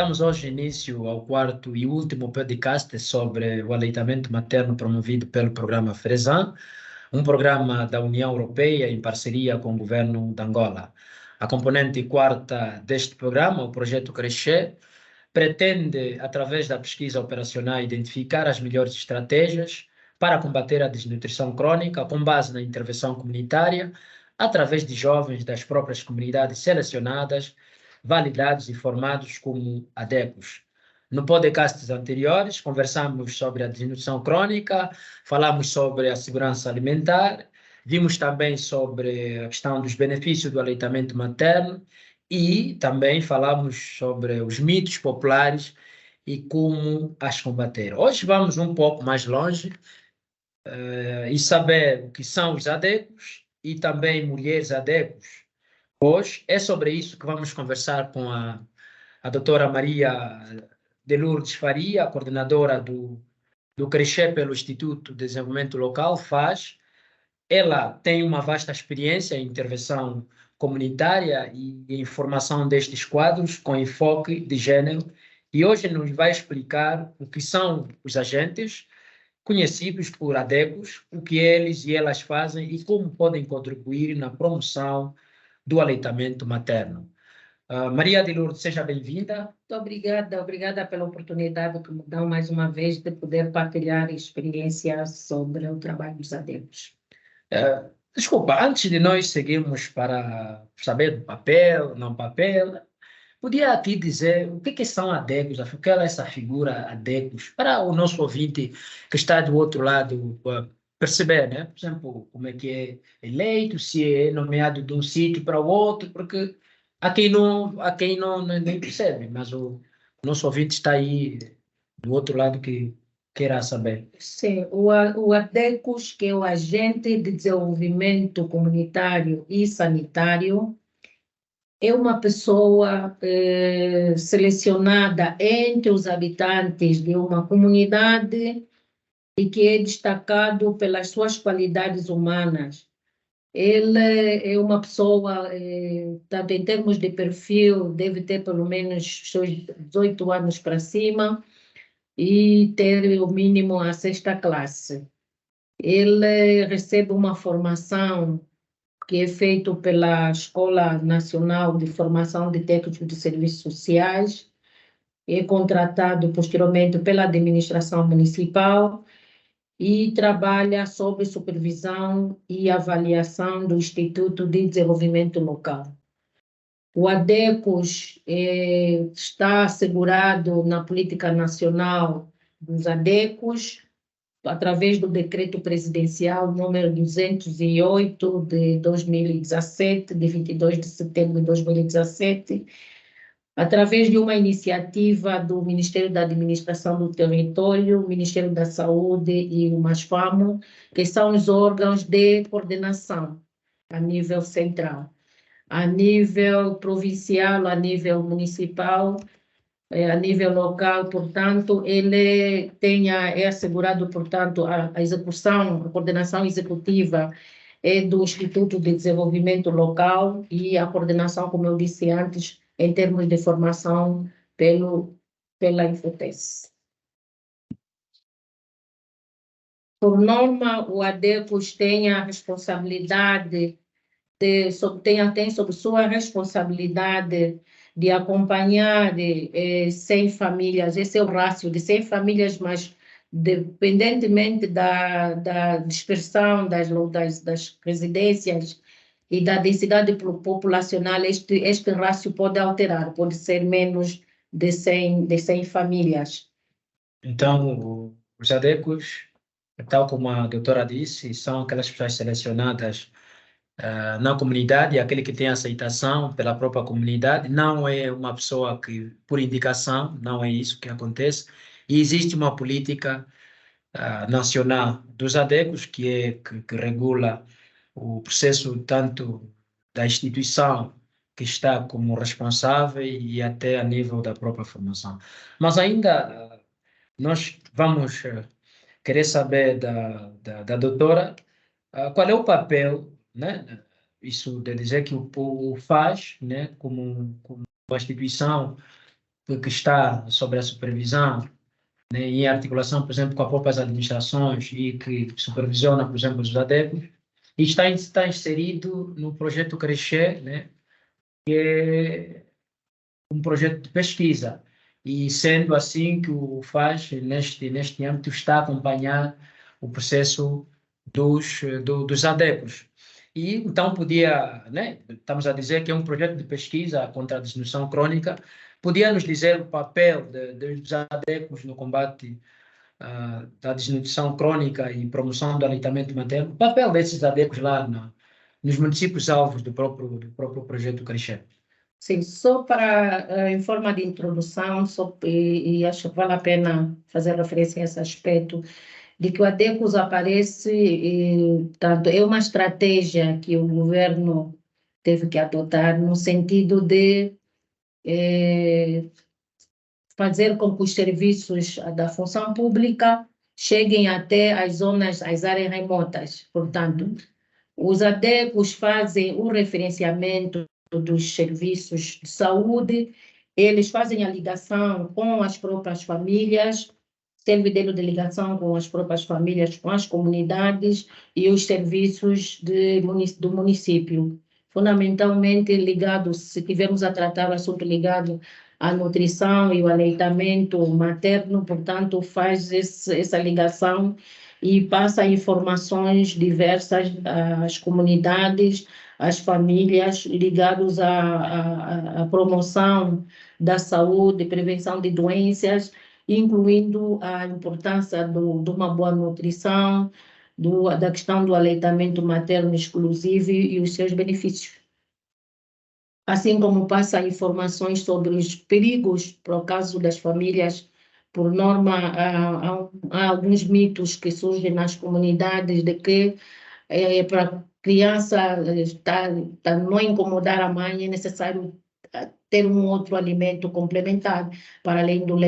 Damos hoje início ao quarto e último podcast sobre o aleitamento materno promovido pelo programa FRESAM, um programa da União Europeia em parceria com o governo de Angola. A componente quarta deste programa, o projeto Crescer, pretende, através da pesquisa operacional, identificar as melhores estratégias para combater a desnutrição crônica com base na intervenção comunitária, através de jovens das próprias comunidades selecionadas, validados e formados como ADECOS. No podcasts anteriores, conversamos sobre a desnutrição crônica, falamos sobre a segurança alimentar, vimos também sobre a questão dos benefícios do aleitamento materno e também falamos sobre os mitos populares e como as combater. Hoje vamos um pouco mais longe e saber o que são os ADECOS e também mulheres ADECOS. Hoje é sobre isso que vamos conversar com a doutora Maria de Lourdes Faria, coordenadora do Crescer pelo Instituto de Desenvolvimento Local, FAS. Ela tem uma vasta experiência em intervenção comunitária e em formação destes quadros com enfoque de gênero e hoje nos vai explicar o que são os agentes conhecidos por ADECOS, o que eles e elas fazem e como podem contribuir na promoção do aleitamento materno. Maria de Lourdes, seja bem-vinda. Muito obrigada pela oportunidade que me dão mais uma vez de poder partilhar experiências sobre o trabalho dos ADECOS. Desculpa, antes de nós seguirmos para saber do papel, não papel, podia aqui dizer o que são ADECOS, o que é essa figura ADECOS, para o nosso ouvinte que está do outro lado perceber, né? Por exemplo, como é que é eleito, se é nomeado de um sítio para o outro, porque há quem não nem percebe, mas o nosso ouvinte está aí do outro lado que queira saber. Sim, o ADECOS, que é o Agente de Desenvolvimento Comunitário e Sanitário, é uma pessoa selecionada entre os habitantes de uma comunidade e que é destacado pelas suas qualidades humanas. Ele é uma pessoa, tanto em termos de perfil, deve ter pelo menos seus 18 anos para cima e ter o mínimo a 6ª classe. Ele recebe uma formação que é feita pela Escola Nacional de Formação de Técnicos de Serviços Sociais, é contratado posteriormente pela administração municipal e trabalha sob supervisão e avaliação do Instituto de Desenvolvimento Local. O ADECOS está assegurado na política nacional dos ADECOS, através do decreto presidencial número 208 de 2017, de 22 de setembro de 2017, através de uma iniciativa do Ministério da Administração do Território, Ministério da Saúde e o MASFAMO, que são os órgãos de coordenação a nível central. A nível provincial, a nível municipal, a nível local, portanto, ele é assegurado, portanto, a execução, a coordenação executiva é do Instituto de Desenvolvimento Local e a coordenação, como eu disse antes, em termos de formação pela Infotesse. Por norma, o ADECOS tem a responsabilidade tem sob sua responsabilidade de acompanhar 100 famílias, esse é o rácio de 100 famílias, mas dependentemente da dispersão das residências e da densidade populacional, este rácio pode alterar, pode ser menos de 100 famílias. Então, os ADECOS, tal como a doutora disse, são aquelas pessoas selecionadas na comunidade, aquele que tem aceitação pela própria comunidade, não é uma pessoa que, por indicação, não é isso que acontece, e existe uma política nacional dos ADECOS que regula o processo tanto da instituição que está como responsável e até a nível da própria formação. Mas ainda nós vamos querer saber da doutora qual é o papel, né? Isso de dizer que o FAS, né, como uma instituição que está sobre a supervisão, né, em articulação, por exemplo, com as próprias administrações e que supervisiona, por exemplo, os ADECOS, e está inserido no projeto Crescer, né, que é um projeto de pesquisa. E sendo assim que o faz, neste âmbito, está a acompanhar o processo dos ADECOS. E então podia, né, estamos a dizer que é um projeto de pesquisa contra a desnutrição crônica, podia nos dizer o papel dos ADECOS no combate da desnutrição crônica e promoção do aleitamento materno, o papel desses ADECOS lá nos municípios alvos do próprio projeto Crescer. Sim, só para, em forma de introdução, e acho que vale a pena fazer referência a esse aspecto, de que o ADECOS aparece, tanto é uma estratégia que o governo teve que adotar no sentido de fazer com que os serviços da função pública cheguem até as zonas, as áreas remotas. Portanto, os ADECOS fazem o referenciamento dos serviços de saúde, eles fazem a ligação com as próprias famílias, servidão de ligação com as próprias famílias, com as comunidades e os serviços do município. Fundamentalmente ligado, se tivermos a tratar o assunto ligado à nutrição e o aleitamento materno, portanto, faz essa ligação e passa informações diversas às comunidades, às famílias, ligados à promoção da saúde, prevenção de doenças, incluindo a importância de uma boa nutrição, da questão do aleitamento materno exclusivo e os seus benefícios. Assim como passa informações sobre os perigos, para o caso das famílias, por norma, há alguns mitos que surgem nas comunidades de que para a criança não incomodar a mãe é necessário ter um outro alimento complementar, para além do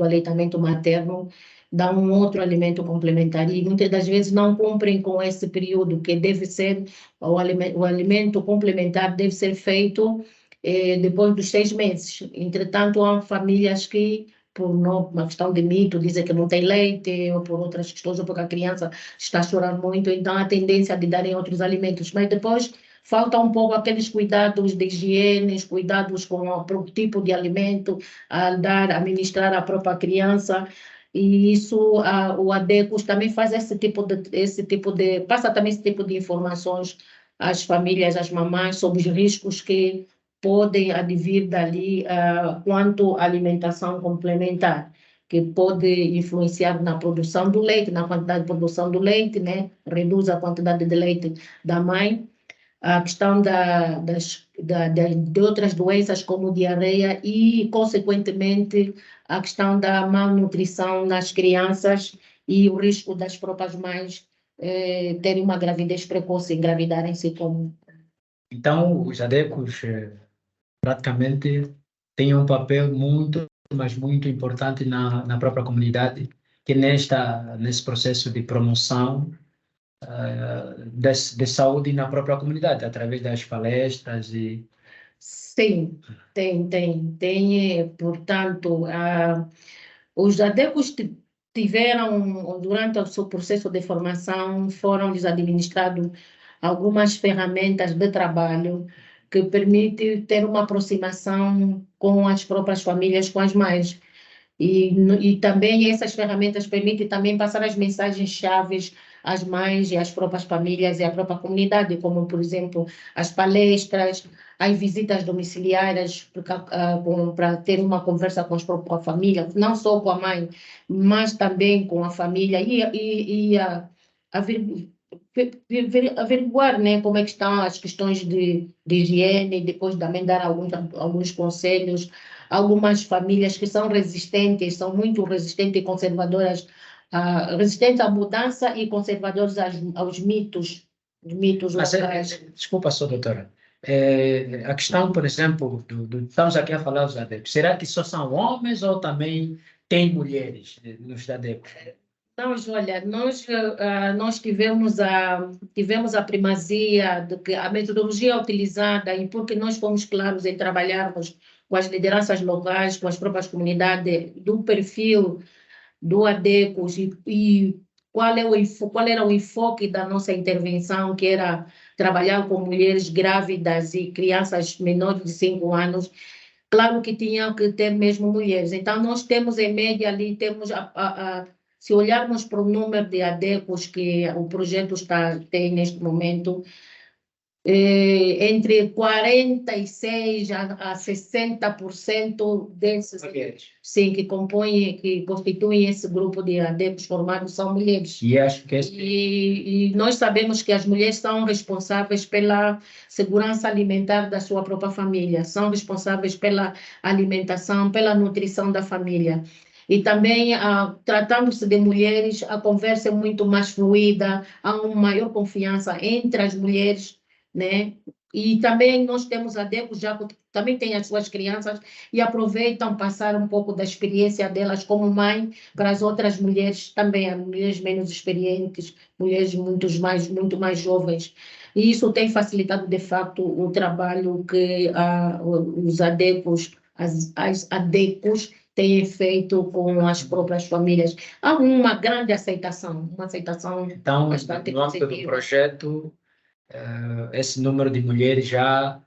aleitamento materno, dá um outro alimento complementar. E muitas das vezes não cumprem com esse período, que deve ser, o alimento complementar deve ser feito depois dos 6 meses. Entretanto, há famílias que, por uma questão de mito, dizem que não tem leite, ou por outras questões, ou porque a criança está a chorar muito, então há tendência de darem outros alimentos. Mas depois falta um pouco aqueles cuidados de higiene, cuidados com o tipo de alimento a ministrar à própria criança. E isso, o ADECOS também faz passa também esse tipo de informações às famílias, às mamães, sobre os riscos que podem advir dali quanto à alimentação complementar, que pode influenciar na produção do leite, na quantidade de produção do leite, né? Reduz a quantidade de leite da mãe, a questão de outras doenças como diarreia e, consequentemente, a questão da malnutrição nas crianças e o risco das próprias mães terem uma gravidez precoce, engravidarem-se como. Então, os ADECOS praticamente têm um papel muito, mas muito importante na própria comunidade, que nesse processo de promoção de saúde na própria comunidade, através das palestras e... Sim, tem, portanto, os ADECOS tiveram, durante o seu processo de formação, foram-lhes administrados algumas ferramentas de trabalho que permitem ter uma aproximação com as próprias famílias, com as mães. E também essas ferramentas permitem também passar as mensagens-chave às mães e às próprias famílias e à própria comunidade, como, por exemplo, as palestras, as visitas domiciliares, para ter uma conversa com a família, não só com a mãe, mas também com a família, e averiguar, né, como é que estão as questões de higiene, depois também dar alguns conselhos. Algumas famílias que são resistentes, são muito resistentes e conservadoras, resistentes à mudança e conservadoras aos mitos locais. Desculpa só, doutora. A questão, por exemplo, estamos aqui a falar dos ADECOS. Será que só são homens ou também tem mulheres nos ADECOS? Não, olha, nós tivemos a primazia de que a metodologia utilizada, e porque nós fomos claros em trabalharmos com as lideranças locais, com as próprias comunidades, do perfil do ADECOS e qual era o enfoque da nossa intervenção, que era trabalhar com mulheres grávidas e crianças menores de 5 anos. Claro que tinha que ter mesmo mulheres. Então, nós temos em média ali, temos se olharmos para o número de ADECOS que o projeto tem neste momento, entre 46% a 60% desses, sim, que constituem esse grupo de ADECOS formados são mulheres. E acho que E nós sabemos que as mulheres são responsáveis pela segurança alimentar da sua própria família, são responsáveis pela alimentação, pela nutrição da família. E também, tratando-se de mulheres, a conversa é muito mais fluida, há uma maior confiança entre as mulheres, né? E também nós temos ADECOS já que também têm as suas crianças e aproveitam passar um pouco da experiência delas como mãe para as outras mulheres também, as mulheres menos experientes, mulheres muito mais jovens. E isso tem facilitado, de facto, o trabalho que os ADECOS, as ADECOS têm feito com as próprias famílias. Há uma grande aceitação, então, bastante no âmbito do positiva. projeto, esse número de mulheres já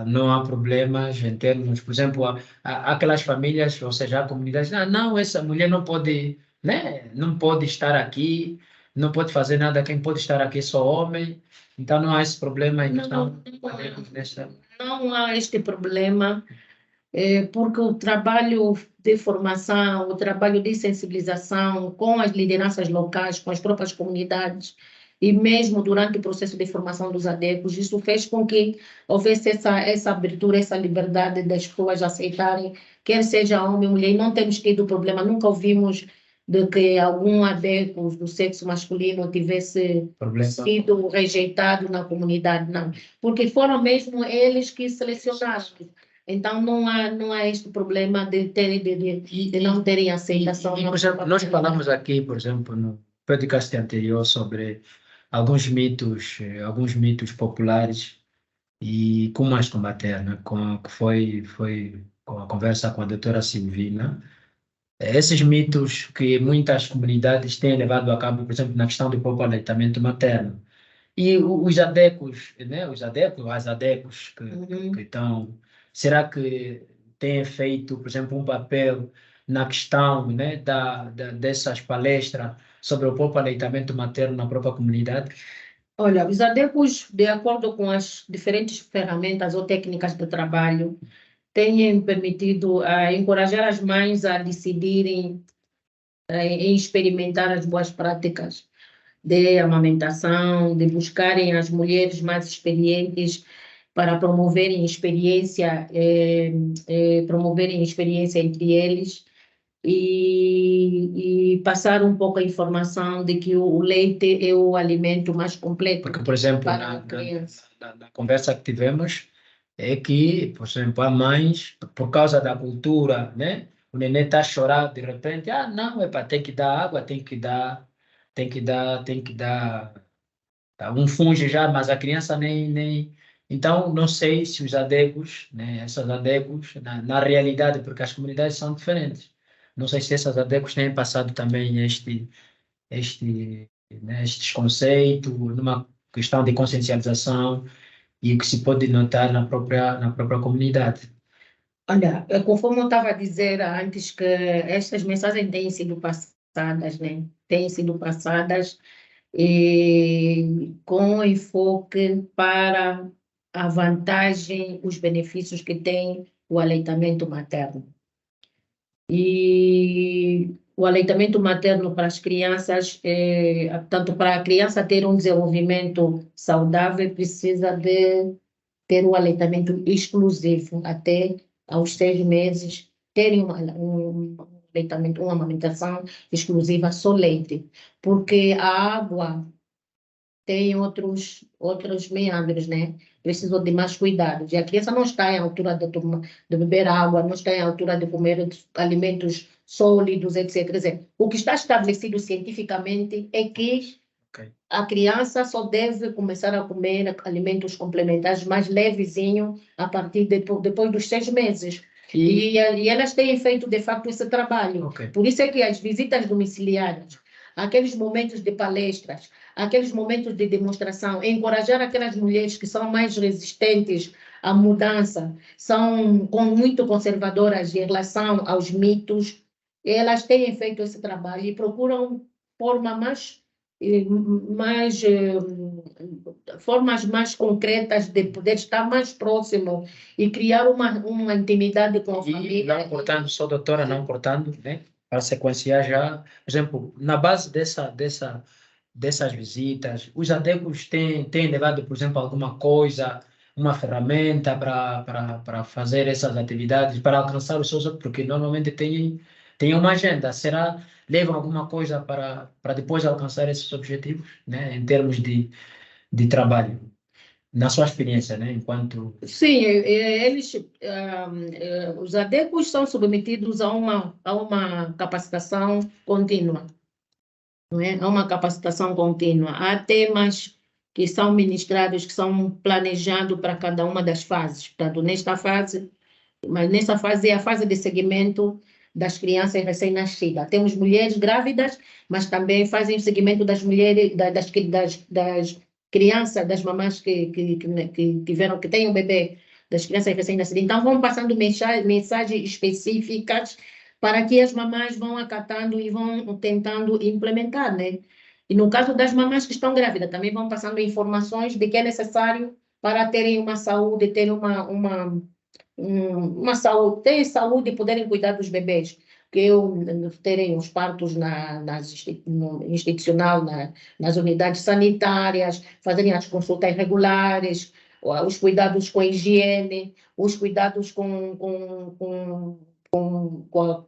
não há problemas em termos, por exemplo, aquelas famílias, ou seja, a comunidade, não, essa mulher não pode, né, não pode estar aqui, não pode fazer nada, quem pode estar aqui é só homem, então não há esse problema em questão. Não há este problema, porque o trabalho de formação, o trabalho de sensibilização com as lideranças locais, com as próprias comunidades, e mesmo durante o processo de formação dos ADECOS, isso fez com que houvesse essa abertura, essa liberdade das pessoas aceitarem, quer seja homem ou mulher, e não temos tido problema, nunca ouvimos de que algum ADECOS do sexo masculino tivesse sido rejeitado na comunidade, não, porque foram mesmo eles que selecionaram. Então, não há este problema de não terem aceitação. Por exemplo, nós falamos aqui, por exemplo, no podcast anterior sobre alguns mitos populares e com mais materna, que foi com a conversa com a doutora Silvina. Esses mitos que muitas comunidades têm levado a cabo, por exemplo, na questão do próprio aleitamento materno. E os ADECOS, né? As ADECOS que estão, será que têm feito, por exemplo, um papel na questão, né, dessas palestras sobre o próprio aleitamento materno na própria comunidade? Olha, os ADECOS, de acordo com as diferentes ferramentas ou técnicas de trabalho, têm permitido encorajar as mães a decidirem em experimentar as boas práticas de amamentação, de buscarem as mulheres mais experientes para promoverem experiência entre eles e passar um pouco a informação de que o leite é o alimento mais completo. Porque, por exemplo, para a criança. Na conversa que tivemos, é que, por exemplo, há mães, por causa da cultura, né? O neném está a chorar, de repente, não, tem que dar água, tem que dar um funge já, mas a criança nem. Então, não sei se os ADECOS, né, essas ADECOS, na realidade, porque as comunidades são diferentes, não sei se essas ADECOS têm passado também estes conceitos, numa questão de consciencialização e o que se pode notar na própria comunidade. Olha, conforme eu estava a dizer antes, que estas mensagens têm sido passadas, né? Têm sido passadas com enfoque para a vantagem, os benefícios que tem o aleitamento materno. E o aleitamento materno para as crianças, tanto para a criança ter um desenvolvimento saudável, precisa de ter um aleitamento exclusivo até aos 6 meses, terem uma amamentação exclusiva só leite, porque a água tem outros meandros, né? Precisam de mais cuidados. E a criança não está em altura de beber água, não está em altura de comer alimentos sólidos, etc. Quer dizer, o que está estabelecido cientificamente é que A criança só deve começar a comer alimentos complementares mais levezinho a partir depois dos 6 meses. E elas têm feito, de facto, esse trabalho. Por isso é que as visitas domiciliares, aqueles momentos de palestras, aqueles momentos de demonstração, encorajar aquelas mulheres que são mais resistentes à mudança, são muito conservadoras em relação aos mitos, elas têm feito esse trabalho e procuram formas mais concretas de poder estar mais próximo e criar uma intimidade com a família. E não cortando, só doutora, não cortando, né? Para sequenciar já, por exemplo, na base dessas visitas, os adeptos têm levado, por exemplo, alguma coisa, uma ferramenta para fazer essas atividades, para alcançar os seus, porque normalmente tem uma agenda. Levam alguma coisa para depois alcançar esses objetivos, né, em termos de trabalho, na sua experiência, né, enquanto... Sim, os adeptos são submetidos a uma capacitação contínua, não é? A uma capacitação contínua. Há temas que são ministrados, que são planejados para cada uma das fases. Portanto, nessa fase é a fase de seguimento das crianças recém-nascidas. Temos mulheres grávidas, mas também fazem o seguimento das mulheres, das crianças, das mamães que têm um bebê, das crianças recém-nascidas. Então, vão passando mensagens específicas para que as mamães vão acatando e vão tentando implementar, né? E no caso das mamães que estão grávidas, também vão passando informações de que é necessário para terem uma saúde, terem uma saúde, terem saúde e poderem cuidar dos bebês, que terem os partos no institucional, nas unidades sanitárias, fazerem as consultas regulares, os cuidados com a higiene, os cuidados com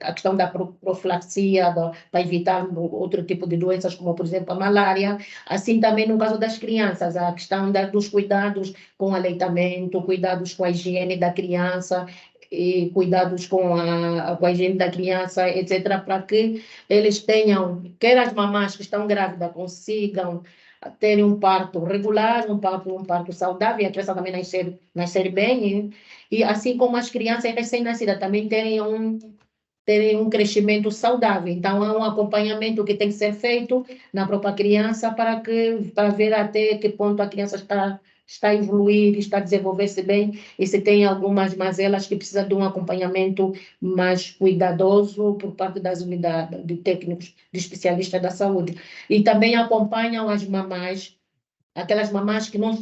a questão da profilaxia, para evitar outro tipo de doenças, como, por exemplo, a malária. Assim também no caso das crianças, a questão dos cuidados com o aleitamento, cuidados com a higiene da criança, e cuidados com a higiene da criança, etc., para que eles tenham, quer as mamães que estão grávidas consigam terem um parto regular, um parto saudável, e a criança também nascer bem, e assim como as crianças recém-nascidas também terem um crescimento saudável. Então, há um acompanhamento que tem que ser feito na própria criança para ver até que ponto a criança está a evoluir, está a desenvolver-se bem, e se tem algumas mazelas que precisam de um acompanhamento mais cuidadoso por parte das unidades de técnicos, de especialistas da saúde. E também acompanham as mamães, aquelas mamães que não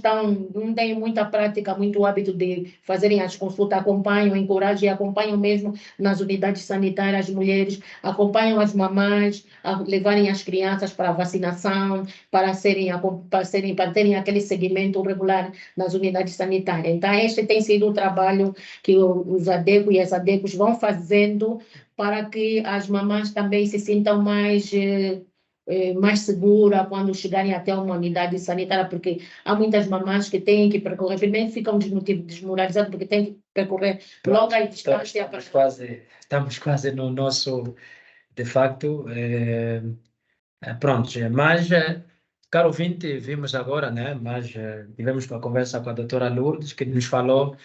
têm muita prática, muito hábito de fazerem as consultas, acompanham, encorajam e acompanham mesmo nas unidades sanitárias as mulheres, acompanham as mamães a levarem as crianças para a vacinação, para terem aquele segmento regular nas unidades sanitárias. Então, este tem sido o trabalho que os adeptos e as adeptos vão fazendo para que as mamães também se sintam mais segura quando chegarem até uma unidade sanitária, porque há muitas mamães que têm que percorrer, primeiro ficam desmoralizadas porque têm que percorrer longa distância. Estamos quase no nosso, de facto, pronto, mas, caro ouvinte, vimos agora, né, mas tivemos uma conversa com a doutora Lourdes, que nos falou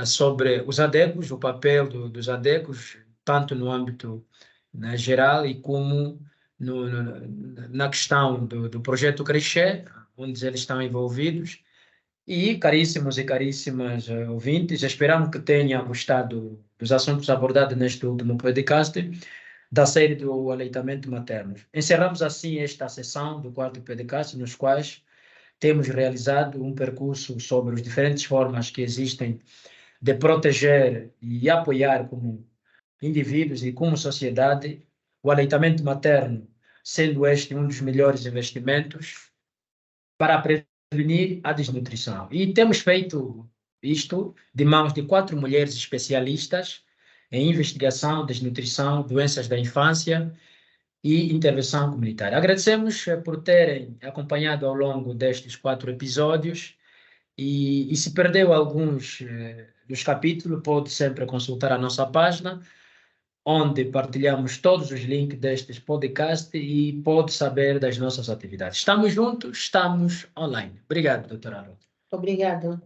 sobre os ADECOs, o papel dos ADECOs, tanto no âmbito, né, geral e como na questão do projeto Crescer, onde eles estão envolvidos. E, caríssimos e caríssimas ouvintes, esperamos que tenham gostado dos assuntos abordados neste último podcast da série do aleitamento materno. Encerramos assim esta sessão do quarto podcast, nos quais temos realizado um percurso sobre as diferentes formas que existem de proteger e apoiar como indivíduos e como sociedade o aleitamento materno, sendo este um dos melhores investimentos para prevenir a desnutrição. E temos feito isto de mãos de 4 mulheres especialistas em investigação, desnutrição, doenças da infância e intervenção comunitária. Agradecemos por terem acompanhado ao longo destes 4 episódios e se perdeu alguns dos capítulos, pode sempre consultar a nossa página onde partilhamos todos os links destes podcasts e pode saber das nossas atividades. Estamos juntos, estamos online. Obrigado, doutora Arô. Obrigada.